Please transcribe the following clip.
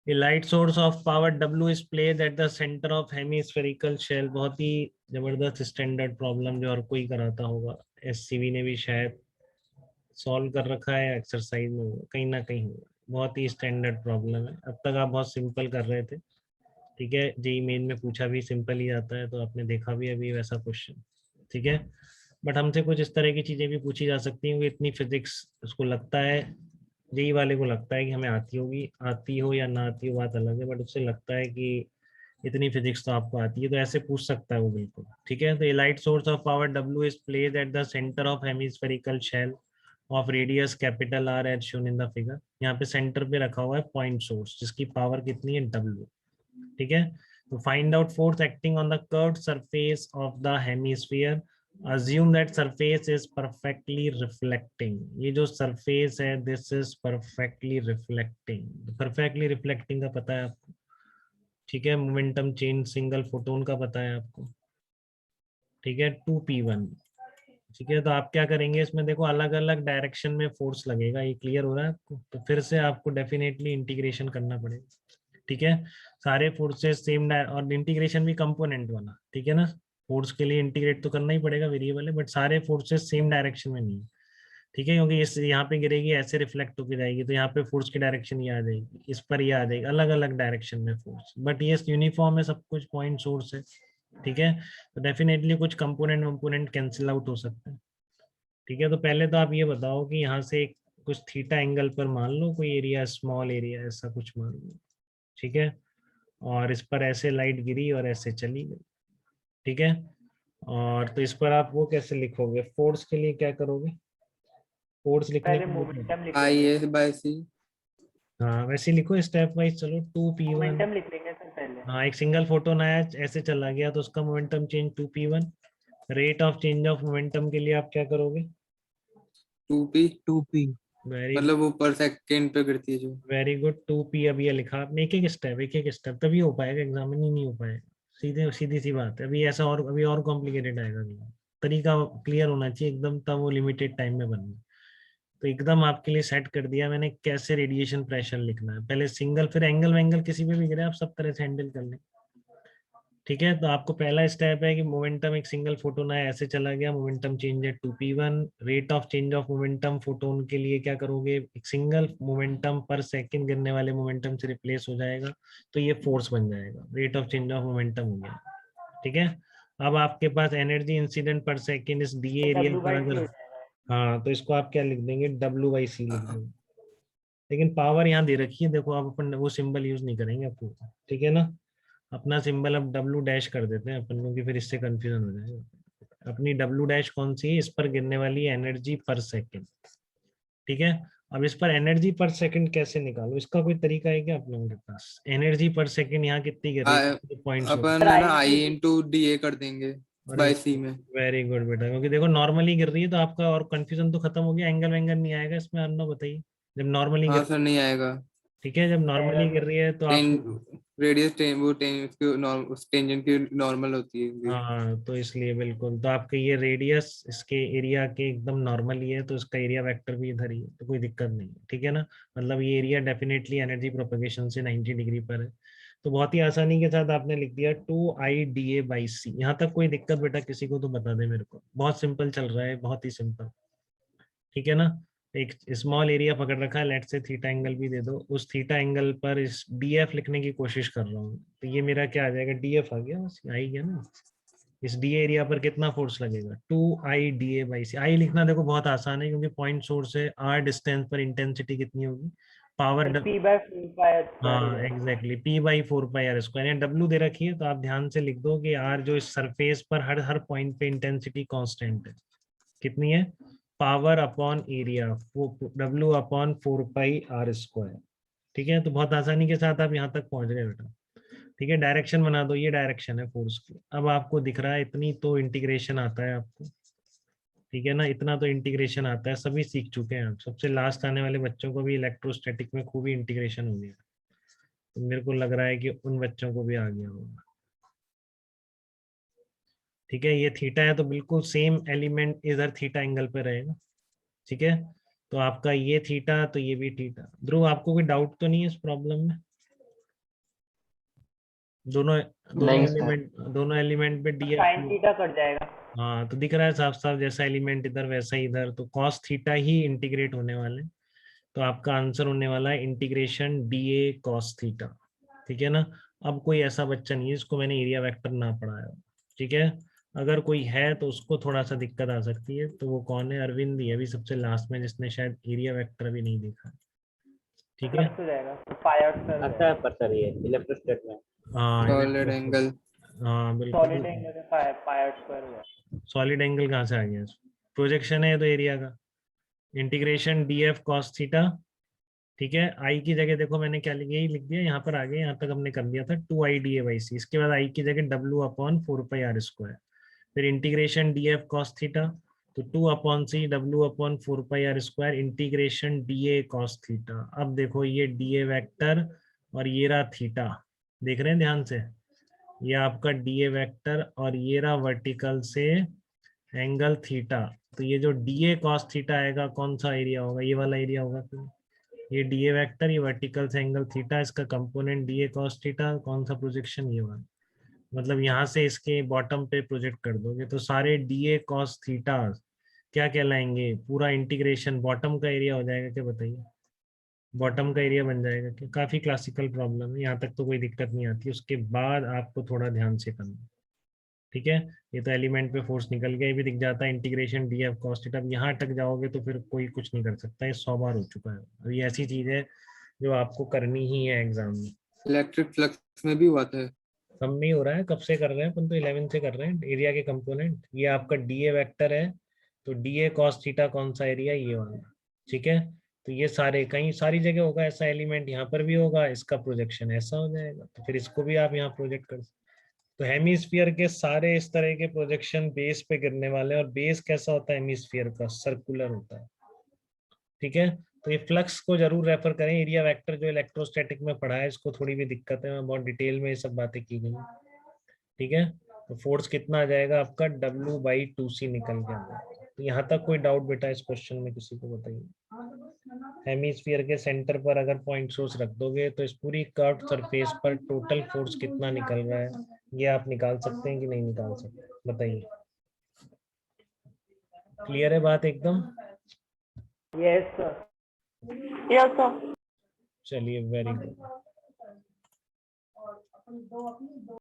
A light source of power W is placed at the center of hemispherical shell। बहुत ही जबरदस्त standard problem जो हर कोई कराता होगा, एससीबी ने भी शायद सॉल्व कर रखा है, एक्सरसाइज में होगा, कहीं ना कहीं होगा। बहुत ही स्टैंडर्ड प्रॉब्लम है। अब तक आप बहुत सिंपल कर रहे थे, ठीक है। जेई मेन में पूछा भी सिंपल ही आता है, तो आपने देखा भी अभी वैसा क्वेश्चन, ठीक है। बट हमसे कुछ इस तरह की चीजें भी पूछी जा सकती हैं कि इतनी फिजिक्स उसको लगता है, जेई वाले को लगता है कि हमें आती होगी, आती हो या ना आती हो बात अलग है, बट उससे लगता है कि इतनी फिजिक्स तो आपको आती है, तो ऐसे पूछ सकता है वो बिल्कुल, ठीक है। तो a light source of power W is placed at the centre of hemispherical shell of radius capital R as shown in the figure. यहाँ पे सेंटर पे रखा हुआ है पॉइंट सोर्स जिसकी पावर कितनी है, डब्ल्यू, ठीक है। तो find out force acting on the curved surface of the hemisphere, assume that surface is perfectly reflecting। ये जो सरफेस है this is perfectly reflecting, perfectly reflecting का पता है आपको, ठीक है। मोमेंटम चेंज सिंगल फोटोन का पता है आपको, ठीक है, 2p1, ठीक है। तो आप क्या करेंगे इसमें, देखो अलग अलग डायरेक्शन में फोर्स लगेगा, ये क्लियर हो रहा है आपको। तो फिर से आपको डेफिनेटली इंटीग्रेशन करना पड़ेगा, ठीक है। सारे फोर्सेस सेम और इंटीग्रेशन भी कंपोनेंट वाला, ठीक है ना। फोर्स के लिए इंटीग्रेट तो करना ही पड़ेगा वेरिएबल है, बट सारे फोर्सेस सेम डायरेक्शन में नहीं है, ठीक है। क्योंकि इस यहाँ पे गिरेगी ऐसे रिफ्लेक्ट होकर जाएगी, तो यहाँ पे फोर्स की डायरेक्शन ये आ जाएगी, इस पर ये आ जाएगी, अलग अलग डायरेक्शन में फोर्स, बट ये यूनिफॉर्म है सब कुछ, पॉइंट सोर्स है, ठीक है। तो डेफिनेटली कुछ कंपोनेंट कंपोनेंट कैंसिल आउट हो सकते हैं, ठीक है। तो पहले तो आप ये बताओ कि यहाँ से कुछ थीटा एंगल पर मान लो कोई एरिया, स्मॉल एरिया ऐसा कुछ मान लो, ठीक है। और इस पर ऐसे लाइट गिरी और ऐसे चली गई, ठीक है। और तो इस पर आप वो कैसे लिखोगे, फोर्स के लिए क्या करोगे, फोर्स लिखने पहले के लिए मोमेंटम लिख आई लेंगे, ए बाय सी। हाँ वैसे लिखो स्टेप वाइज, चलो 2p1। मोमेंटम लिख लेंगे सर पहले। हाँ एक सिंगल फोटोन आया ऐसे चला गया तो उसका momentum change 2p1। Rate of change of momentum के लिए आप क्या करोगे, 2p, 2p। वेरी मतलब वो पर सेकंड पे गिरती है जो। Very good, 2p। अब ये लिखा आपने, एक एक स्टेप तभी हो पाएगा, एग्जाम में नहीं हो पाएगा। सीधे सीधी सी बात है, अभी ऐसा और अभी और कॉम्प्लिकेटेड आएगा अगला। तरीका क्लियर होना चाहिए एकदम, तब वो लिमिटेड टाइम में बनना। तो एकदम आपके लिए सेट कर दिया मैंने कैसे रेडिएशन प्रेशर लिखना है, पहले सिंगल, फिर एंगल वेंगल किसी पे भी गिरे आप सब तरह से हैंडल कर लें, ठीक है। तो आपको पहला स्टेप है कि मोमेंटम, एक सिंगल फोटोन है ऐसे चला गया, मोमेंटम चेंज है 2p1। Rate of change of momentum photon के लिए क्या करोगे, एक सिंगल मोमेंटम पर सेकंड गिरने वाले मोमेंटम से रिप्लेस हो जाएगा, तो ये फोर्स बन जाएगा, rate of change of momentum हो गया, ठीक है। अब आपके पास एनर्जी इंसिडेंट पर सेकंड इस दिए एरिया डब्ल्यू पर बाई सी अगर, हो जाएगा। हाँ तो इसको आप क्या लिख देंगे, W/C लिख देंगे। लेकिन पावर यहाँ दे रखी है, देखो आप अपन वो सिंबल यूज नहीं करेंगे आपको, ठीक है ना। अपना सिंबल अब डब्ल्यू डैश कर देते हैं अपन, क्योंकि फिर इससे कंफ्यूजन हो जाएगा। अपनी डब्ल्यू डैश कौन सी है, इस पर गिरने वाली एनर्जी पर सेकंड, ठीक है। अब इस पर एनर्जी पर सेकंड कैसे निकालो, इसका कोई तरीका है क्या आप लोगों के पास, एनर्जी पर सेकंड यहाँ कितनी गिर रही है, पॉइंट्स हो, अपन सर है ना आई आई इंटू इंटू डी ए कर देंगे अरे बाय सी में। वेरी गुड बेटा, क्योंकि देखो नॉर्मली गिर रही है तो आपका और कंफ्यूजन तो खत्म हो गया, एंगल वेंगल नहीं आएगा इसमें, अन्ना बताइए। जब नॉर्मली हाँ गिर, सर नहीं आएगा। ठीक है, जब आएगा नॉर्मली गिर सर। रही है तो टेन आपको, रेडियस टेन वो टेन उसकी उस टेंजेंट की नॉर्मल होती है। हाँ तो इसलिए बिल्कुल, तो आपके ये रेडियस इसके एरिया के एकदम नॉर्मल ही है, तो इसका एरिया वेक्टर भी इधर ही है, तो कोई दिक्कत नहीं है, ठीक है ना। मतलब ये एरिया डेफिनेटली एनर्जी प्रोपगेशन से 90 डिग्री पर है। तो बहुत ही आसानी के साथ आपने लिख दिया 2IdA/C। यहाँ तक कोई दिक्कत बेटा किसी को तो बता दे मेरे को, बहुत सिंपल चल रहा है, बहुत ही सिंपल, ठीक है ना। एक स्मॉल एरिया पकड़ रखा है, लेट से थीटा एंगल भी दे दो, उस थीटा एंगल पर इस डीएफ लिखने की कोशिश कर रहा हूँ, तो ये मेरा क्या आ जाएगा, डीएफ आ गया, बस आ ही गया ना। इस डी एरिया पर कितना फोर्स लगेगा, 2IdA/C। आई लिखना देखो बहुत आसान है, क्योंकि पॉइंट सोर्स है, आर डिस्टेंस पर इंटेंसिटी कितनी होगी, पावर, पी बाय 4 पाई हो हाँ जाएगा। Exactly, P/4πr²। डब्ल्यू दे रखी है तो आप ध्यान से लिख दो कि आर जो इस सरफेस पर हर हर पॉइंट पे इंटेंसिटी कांस्टेंट है, कितनी है, पावर अपॉन एरिया, W/4πr², ठीक है। तो बहुत आसानी के साथ आप यहाँ तक पहुंच रहे हो बेटा, ठीक है। डायरेक्शन बना दो, ये डायरेक्शन है फोर्स की, अब आपको दिख रहा है इतनी तो इंटीग्रेशन आता है आपको, ठीक है ना, इतना तो इंटीग्रेशन आता है, सभी सीख चुके हैं आप, सबसे लास्ट आने वाले बच्चों को भी इलेक्ट्रोस्टैटिक में खूब ही इंटीग्रेशन हो गया, तो मेरे को लग रहा है कि उन बच्चों को भी आ गया होगा, ठीक है। ये थीटा है तो बिल्कुल सेम एलिमेंट इधर थीटा एंगल पे रहेगा, ठीक है। तो आपका ये थीटा तो ये भी थीटा। ध्रुव आपको कोई डाउट तो नहीं है इस प्रॉब्लम में, दोनों नहीं सर। दोनों एलिमेंट पे डी साइन थीटा कट जाएगा। हाँ तो दिख रहा है साफ साफ, जैसा एलिमेंट इधर वैसा ही इधर, तो कॉस थीटा ही इंटीग्रेट होने वाले। तो आपका आंसर होने वाला है integration D A cos theta. ठीक है ना। अब कोई ऐसा बच्चा नहीं है जिसको मैंने एरिया वेक्टर ना पढ़ाया। ठीक है। अगर कोई है तो उसको थोड़ा सा दिक्कत आ सकती है, तो वो कौन है? अरविंद ही अभी सबसे लास्ट में, जिसने शायद एरिया वेक्टर भी नहीं देखा। ठीक है। फ्लक्स हो जाएगा, पायर्स कर अच्छा जाएगा। है पर सर ये इलेक्ट्रोस्टैट में। हाँ सॉलिड एंगल। हाँ सॉलिड बिल्कुल। एंगल में पायर्स कर जाएगा। सॉलिड एंगल कहाँ से आ गया? प्रोजेक्शन है तो एरिया का। Integration D F cos theta. ठीक है। आई की जगह देखो मैंने क्या लिख, यही लिख दिया यहाँ पर, आगे यहाँ तक हमने कर दिया था 2i/d/c। इसके बाद आई की जगह w/4πr²। फिर integration D F cos theta, तो 2/c w/4πr² integration D A cos theta. अब देखो ये डी ए वेक्टर और ये रहा थीटा, देख रहे हैं ध्यान से? ये आपका डी ए वेक्टर और ये रहा वर्टिकल से एंगल थीटा। तो ये जो डी ए कॉस थीटा आएगा कौन सा एरिया होगा? ये वाला एरिया होगा। ये डी ए वेक्टर, ये वर्टिकल से एंगल थीटा, इसका component D A cos theta, कौन सा प्रोजेक्शन? ये वाला। मतलब यहाँ से इसके बॉटम पे प्रोजेक्ट कर दोगे तो सारे डी ए कॉस थीटा क्या कहलाएंगे? पूरा इंटीग्रेशन बॉटम का एरिया हो जाएगा क्या? बताइए। बॉटम का एरिया बन जाएगा क्या? काफी क्लासिकल प्रॉब्लम है, यहाँ तक तो कोई दिक्कत नहीं आती, उसके बाद आपको थोड़ा ध्यान से करना। ठीक है। ये तो एलिमेंट पे फोर्स निकल गया, ये भी दिख जाता है integration D F cos theta. अब यहाँ तक जाओगे तो फिर कोई कुछ नहीं कर सकता, ये 100 बार हो चुका है। अब ये ऐसी चीज है जो आपको करनी ही है एग्जाम में। इलेक्ट्रिक फ्लक्स में भी हुआ था। कम नहीं हो रहा है, कब से कर रहे हैं अपन? तो 11 से कर रहे हैं एरिया के कंपोनेंट। ये आपका डी ए वेक्टर है, तो डी ए कॉस थीटा कौन सा एरिया? ये वाला। ठीक है। तो ये सारे कहीं सारी जगह होगा ऐसा एलिमेंट, यहाँ पर भी होगा, इसका प्रोजेक्शन ऐसा हो जाएगा, तो फिर इसको भी आप यहाँ प्रोजेक्ट कर सकते। तो हेमिस्फीयर के सारे इस तरह के प्रोजेक्शन बेस पे गिरने वाले हैं। और बेस कैसा होता है हेमिस्फीयर का? सर्कुलर होता है। ठीक है। तो ये फ्लक्स को जरूर रेफर करें, एरिया वेक्टर जो इलेक्ट्रोस्टैटिक में पढ़ा है इसको थोड़ी भी दिक्कत है, बहुत डिटेल में ये सब बातें की गई हैं। ठीक है। तो फोर्स कितना आ जाएगा आपका? W/2c निकल के आ जाएगा। तो यहाँ तक कोई डाउट बेटा इस क्वेश्चन में किसी को? बताइए। हेमिस्फीयर के सेंटर पर अगर पॉइंट सोर्स रख दोगे तो इस पूरी कर्व सरफेस पर टोटल फोर्स कितना निकल रहा है, ये आप निकाल सकते हैं कि नहीं निकाल सकते? बताइए। क्लियर है बात एकदम? Yes sir. Yes sir. चलिए वेरी गुड।